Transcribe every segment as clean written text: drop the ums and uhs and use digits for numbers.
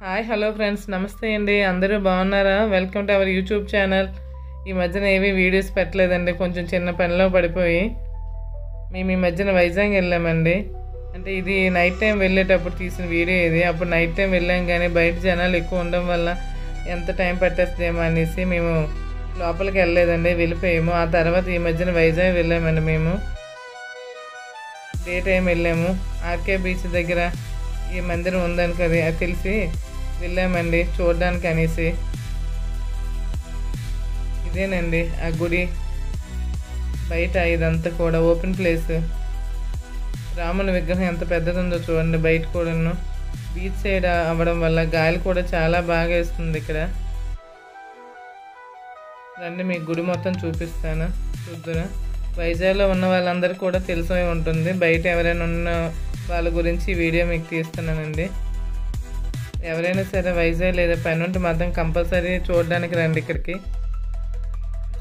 Hi hello friends నమస్తే అండి. అందరూ బాగున్నారా? Welcome to our YouTube channel. ఈ మధ్యన ఏవి వీడియోస్ పెట్టలేదండి, కొంచెం చిన్న పనిలో పడిపోయి. మేము ఈ మధ్యన వైజాగ్ వెళ్ళామండి. అంటే ఇది నైట్ టైం వెళ్ళేటప్పుడు తీసిన వీడియో ఇది. అప్పుడు నైట్ టైం వెళ్ళాం కానీ బయట జనాలు ఎక్కువ ఉండడం వల్ల ఎంత టైం పట్టేస్తుందేమో అనేసి మేము లోపలికి వెళ్ళలేదండి, వెళ్ళిపోయాము. ఆ తర్వాత ఈ మధ్యన వైజాగ్ వెళ్ళామండి. మేము డే టైం వెళ్ళాము. ఆర్కే బీచ్ దగ్గర ఈ మందిరం ఉందని కదా అది తెలిసి వెళ్ళామండి చూడడానికి అనేసి. ఇదేనండి ఆ గుడి బయట, ఇదంతా కూడా ఓపెన్ ప్లేస్. రాముని విగ్రహం ఎంత పెద్దది ఉందో చూడండి. బయట కూడాను బీచ్ సైడ్ అవ్వడం వల్ల గాలి కూడా చాలా బాగా వేస్తుంది ఇక్కడ. రండి మీకు గుడి మొత్తం చూపిస్తాను, చూద్దురా. వైజాగ్లో ఉన్న వాళ్ళందరికీ కూడా తెలిసే ఉంటుంది. బయట ఎవరైనా ఉన్న వాళ్ళ గురించి ఈ వీడియో మీకు తీస్తున్నానండి. ఎవరైనా సరే వైజాగ్ లేదా పని ఉంటే మాత్రం కంపల్సరీ చూడడానికి రండి ఇక్కడికి.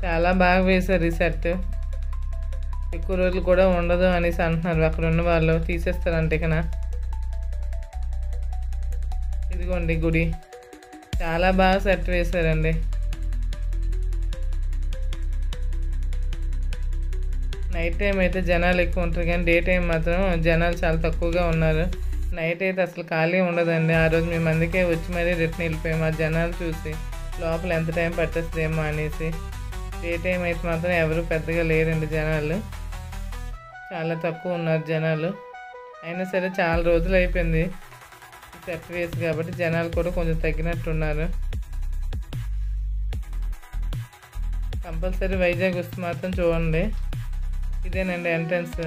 చాలా బాగా వేశారు ఈ సెట్. ఎక్కువ రోజులు కూడా ఉండదు అనేసి అంటున్నారు అక్కడ ఉన్న వాళ్ళు, తీసేస్తారంట ఇకన. ఇదిగోండి గుడి, చాలా బాగా సెట్ వేశారండి. నైట్ టైం అయితే జనాలు ఎక్కువ ఉంటారు కానీ డే టైం మాత్రం జనాలు చాలా తక్కువగా ఉన్నారు. నైట్ అయితే అసలు ఖాళీ ఉండదండి. ఆ రోజు మేము అందుకే వచ్చి మరీ రిటర్న్ వెళ్ళిపోయాము. ఆ జనాలు చూసి లోపల ఎంత టైం పట్టేస్తుందేమో అనేసి. డే టైం అయితే మాత్రం ఎవరు పెద్దగా లేరండి, జనాలు చాలా తక్కువ ఉన్నారు జనాలు. అయినా సరే చాలా రోజులు అయిపోయింది సెట్ వేసి కాబట్టి జనాలు కూడా కొంచెం తగ్గినట్టున్నారు. కంపల్సరీ వైజాగ్ వస్తే మాత్రం చూడండి. ఇదేనండి ఎంట్రన్స్,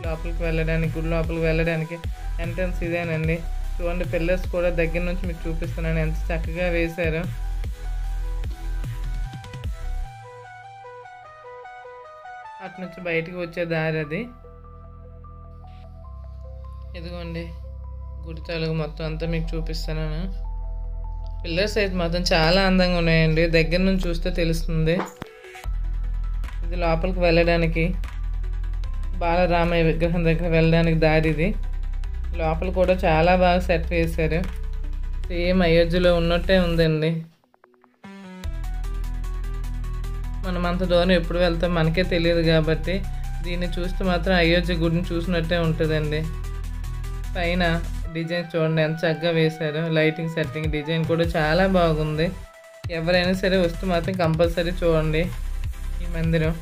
లోపలికి వెళ్ళడానికి, గుడి లోపలికి వెళ్ళడానికి ఎంట్రన్స్ ఇదేనండి. చూడండి పిల్లర్స్ కూడా దగ్గర నుంచి మీకు చూపిస్తున్నాను, ఎంత చక్కగా వేశారు. అటు నుంచి బయటికి వచ్చే దారి అది. ఇదిగోండి గుడి తలుగు మొత్తం అంతా మీకు చూపిస్తున్నాను. పిల్లర్స్ అయితే మాత్రం చాలా అందంగా ఉన్నాయండి, దగ్గర నుంచి చూస్తే తెలుస్తుంది. ఇది లోపలికి వెళ్ళడానికి, బాలరామయ్య విగ్రహం దగ్గర వెళ్ళడానికి దారి ఇది. లోపల కూడా చాలా బాగా సెట్ వేశారు, సేమ్ అయోధ్యలో ఉన్నట్టే ఉందండి. మనం అంత దూరం ఎప్పుడు వెళ్తాం మనకే తెలియదు కాబట్టి దీన్ని చూస్తే మాత్రం అయోధ్య గుడిని చూసినట్టే ఉంటుందండి. పైన డిజైన్ చూడండి ఎంత చక్కగా వేశారు. లైటింగ్ సెట్టింగ్ డిజైన్ కూడా చాలా బాగుంది. ఎవరైనా సరే వస్తే మాత్రం కంపల్సరీ చూడండి ఈ మందిరం.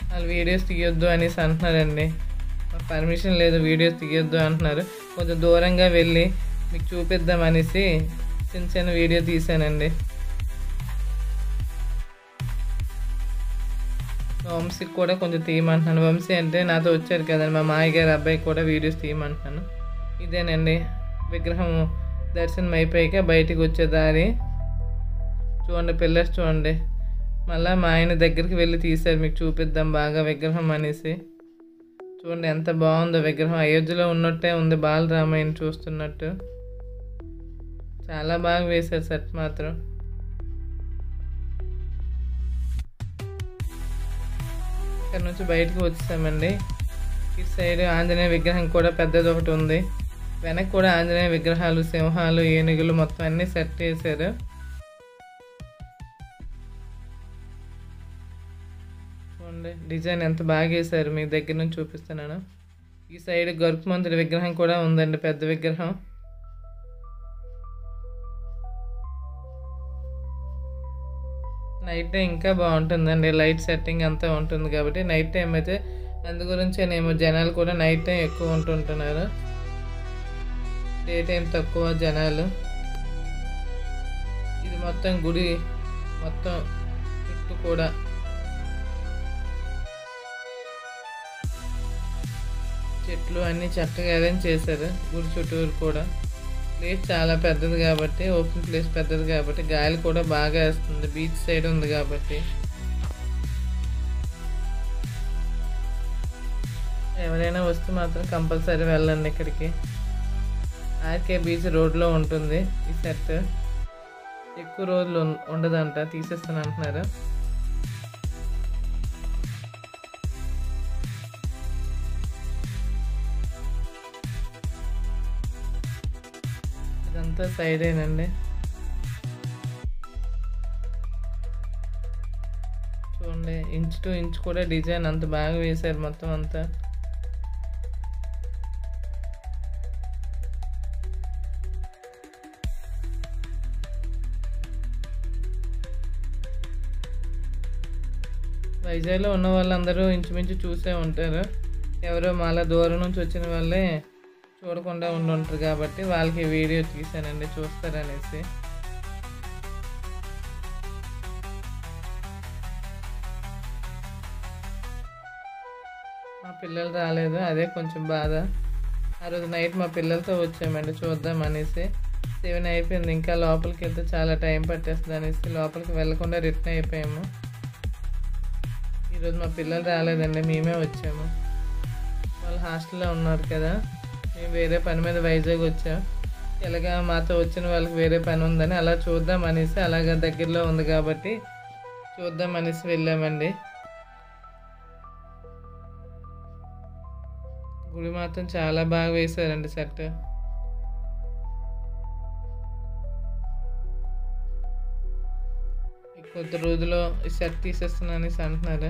వాళ్ళు వీడియోస్ తీయొద్దు అనేసి అంటున్నారండి, మాకు పర్మిషన్ లేదు వీడియోస్ తీయొద్దు అంటున్నారు. కొంచెం దూరంగా వెళ్ళి మీకు చూపిద్దాం అనేసి చిన్న చిన్న వీడియో తీసానండి. వంశీకి కూడా కొంచెం తీయమంటున్నాను. వంశీ అంటే నాతో వచ్చారు కదండి, మా మాయ గారి అబ్బాయి కూడా వీడియోస్ తీయమంటున్నాను. ఇదేనండి విగ్రహం దర్శనం అయిపోయాక బయటికి వచ్చే దారి. చూడండి పిల్లర్స్ చూడండి. మళ్ళీ మా ఆయన దగ్గరికి వెళ్ళి తీశారు, మీకు చూపిద్దాం బాగా విగ్రహం అనేసి. చూడండి ఎంత బాగుందో విగ్రహం, అయోధ్యలో ఉన్నట్టే ఉంది, బాలరామయ్యని చూస్తున్నట్టు. చాలా బాగా వేశారు సెట్ మాత్రం. ఇక్కడ నుంచి బయటకు వచ్చేసామండి. ఇటు సైడ్ ఆంజనేయ విగ్రహం కూడా పెద్దది ఒకటి ఉంది. వెనక్కి కూడా ఆంజనేయ విగ్రహాలు, సింహాలు, ఏనుగులు మొత్తం అన్నీ సెట్ చేశారు. చూడండి డిజైన్ ఎంత బాగా వేశారు, మీ దగ్గర నుంచి చూపిస్తున్నాను. ఈ సైడ్ గరుత్మంతుడి విగ్రహం కూడా ఉందండి, పెద్ద విగ్రహం. నైట్ టైం ఇంకా బాగుంటుందండి, లైట్ సెట్టింగ్ అంతా ఉంటుంది కాబట్టి. నైట్ టైం అయితే అందు గురించేనేమో జనాలు కూడా నైట్ టైం ఎక్కువ ఉంటుంటున్నారు, డే టైం తక్కువ జనాలు. ఇది మొత్తం గుడి మొత్తం చుట్టూ కూడా చెట్లు అన్నీ చక్కగా అరేంజ్ చేశారు. గుడి చుట్టూరు కూడా ప్లేస్ చాలా పెద్దది కాబట్టి, ఓపెన్ ప్లేస్ పెద్దది కాబట్టి గాలి కూడా బాగా వేస్తుంది, బీచ్ సైడ్ ఉంది కాబట్టి. ఎవరైనా వస్తే మాత్రం కంపల్సరీ వెళ్ళండి ఇక్కడికి. ఆర్కే బీచ్ రోడ్లో ఉంటుంది ఈ సెట్. ఎక్కువ రోజులు ఉండదంట, తీసేస్తాను అంటున్నారు. ఇదంతా సైడేనండి. చూడండి, ఇంచ్ టు ఇంచ్ కూడా డిజైన్ అంత బాగా వేశారు మొత్తం అంతా. వైజాగ్లో ఉన్న వాళ్ళందరూ ఇంచుమించు చూసే ఉంటారు. ఎవరో మాలా దూరం నుంచి వచ్చిన వాళ్ళే చూడకుండా ఉండుంటారు కాబట్టి వాళ్ళకి వీడియో తీసానండి, చూస్తారనేసి. మా పిల్లలు రాలేదు, అదే కొంచెం బాధ. ఆ రోజు నైట్ మా పిల్లలతో వచ్చామండి చూద్దాం అనేసి. 7 అయిపోయింది, ఇంకా లోపలికి వెళ్తే చాలా టైం పట్టేస్తుంది అనేసి లోపలికి వెళ్ళకుండా రిటర్న్ అయిపోయాము. ఈరోజు మా పిల్లలు రాలేదండి, మేమే వచ్చాము. వాళ్ళు హాస్టల్లో ఉన్నారు కదా, మేము వేరే పని మీద వైజాగ్ వచ్చాం. ఎలాగా మాతో వచ్చిన వాళ్ళకి వేరే పని ఉందని అలా చూద్దాం అనేసి, అలాగా దగ్గరలో ఉంది కాబట్టి చూద్దాం అనేసి వెళ్ళామండి. గుడి మాత్రం చాలా బాగా వేశారండి సెట్. కొద్ది రోజుల్లో ఈ సెట్ తీసేస్తున్నాను అనేసి అంటున్నారు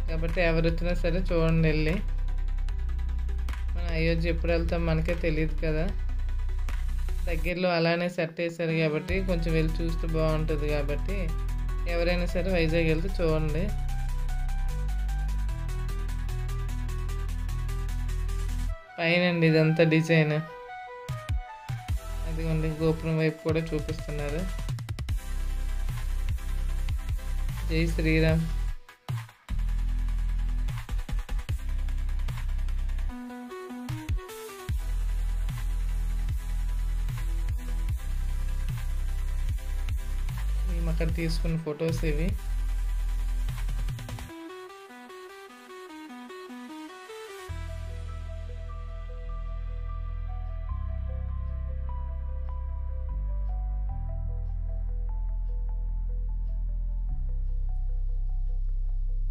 కాబట్టి ఎవరు వచ్చినా సరే చూడండి వెళ్ళి. మన అయోధ్య ఎప్పుడు వెళ్తాం మనకే తెలియదు కదా, దగ్గరలో అలానే సెట్ వేశారు కాబట్టి కొంచెం వెళ్ళి చూస్తే బాగుంటుంది కాబట్టి ఎవరైనా సరే వైజాగ్ వెళ్తే చూడండి. పైనండి ఇదంతా డిజైన్, అదిగోండి గోపురం వైపు కూడా చూపిస్తున్నారు. జై శ్రీరామ్. మేము అక్కడ తీసుకున్న ఫొటోస్ ఇవి.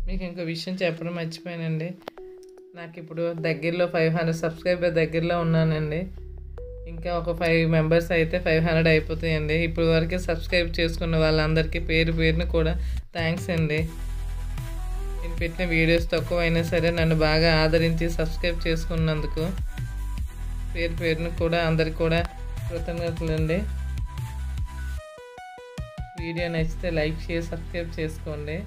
మీకు ఇంకో విషయం చెప్పడం మర్చిపోయానండి, నాకు ఇప్పుడు దగ్గరలో 500 సబ్స్క్రైబర్ దగ్గరలో ఉన్నానండి. ఇంకా ఒక 5 మెంబర్స్ అయితే 500 అయిపోతాయండి. ఇప్పుడు వరకు సబ్స్క్రైబ్ చేసుకున్న వాళ్ళందరికీ పేరు పేరున కూడా థ్యాంక్స్ అండి. నేను పెట్టిన వీడియోస్ తక్కువైనా సరే నన్ను బాగా ఆదరించి సబ్స్క్రైబ్ చేసుకున్నందుకు పేరు పేరున కూడా అందరికి కూడా కృతజ్ఞతలండి. వీడియో నచ్చితే లైక్ చేసి సబ్స్క్రైబ్ చేసుకోండి.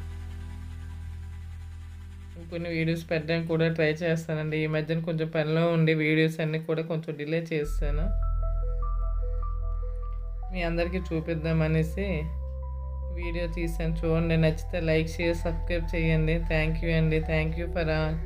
కొన్ని వీడియోస్ పెట్టడానికి కూడా ట్రై చేస్తానండి. ఈ మధ్యన కొంచెం పనిలో ఉండి వీడియోస్ అన్నీ కూడా కొంచెం డిలే చేస్తాను. మీ అందరికీ చూపిద్దామనేసి వీడియో తీసాను. చూడండి, నచ్చితే లైక్ చేసి సబ్స్క్రైబ్ చేయండి. థ్యాంక్ యూ అండి. Thank you for all.